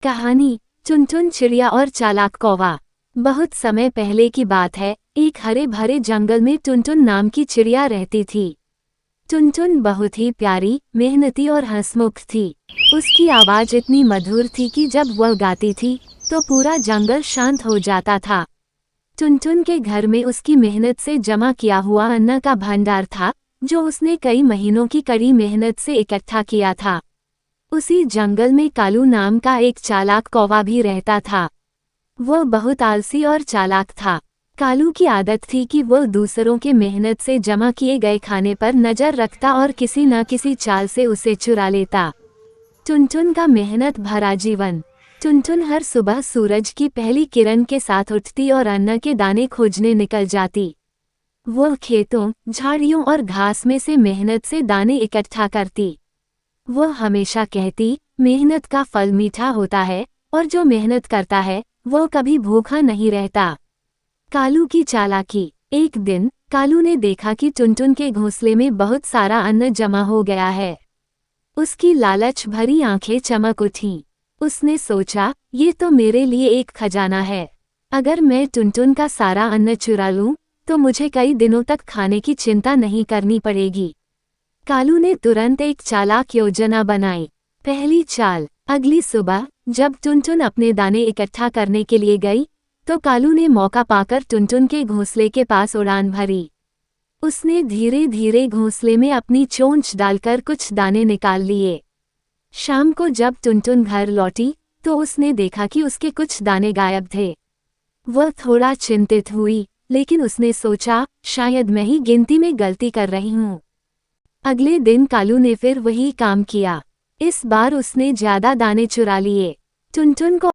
कहानी चुनचुन चिड़िया और चालाक कौवा। बहुत समय पहले की बात है। एक हरे भरे जंगल में टुनटुन नाम की चिड़िया रहती थी। टुनटुन बहुत ही प्यारी, मेहनती और हंसमुख थी। उसकी आवाज इतनी मधुर थी कि जब वह गाती थी तो पूरा जंगल शांत हो जाता था। टुनटुन के घर में उसकी मेहनत से जमा किया हुआ अन्न का भंडार था, जो उसने कई महीनों की कड़ी मेहनत से इकट्ठा किया था। उसी जंगल में कालू नाम का एक चालाक कौवा भी रहता था। वह बहुत आलसी और चालाक था। कालू की आदत थी कि वह दूसरों के मेहनत से जमा किए गए खाने पर नजर रखता और किसी न किसी चाल से उसे चुरा लेता। टुनटुन का मेहनत भरा जीवन। टुनटुन हर सुबह सूरज की पहली किरण के साथ उठती और अन्न के दाने खोजने निकल जाती। वह खेतों, झाड़ियों और घास में से मेहनत से दाने इकट्ठा करती। वह हमेशा कहती, मेहनत का फल मीठा होता है और जो मेहनत करता है वह कभी भूखा नहीं रहता। कालू की चालाकी। एक दिन कालू ने देखा कि टुनटुन के घोंसले में बहुत सारा अन्न जमा हो गया है। उसकी लालच भरी आंखें चमक उठीं। उसने सोचा, ये तो मेरे लिए एक खजाना है। अगर मैं टुनटुन का सारा अन्न चुरा लूं तो मुझे कई दिनों तक खाने की चिंता नहीं करनी पड़ेगी। कालू ने तुरंत एक चालाक योजना बनाई। पहली चाल। अगली सुबह जब टुनटुन अपने दाने इकट्ठा करने के लिए गई तो कालू ने मौका पाकर टुनटुन के घोंसले के पास उड़ान भरी। उसने धीरे धीरे घोंसले में अपनी चोंच डालकर कुछ दाने निकाल लिए। शाम को जब टुनटुन घर लौटी तो उसने देखा कि उसके कुछ दाने गायब थे। वह थोड़ा चिंतित हुई, लेकिन उसने सोचा, शायद मैं ही गिनती में गलती कर रही हूँ। अगले दिन कालू ने फिर वही काम किया। इस बार उसने ज्यादा दाने चुरा लिए। टुनटुन को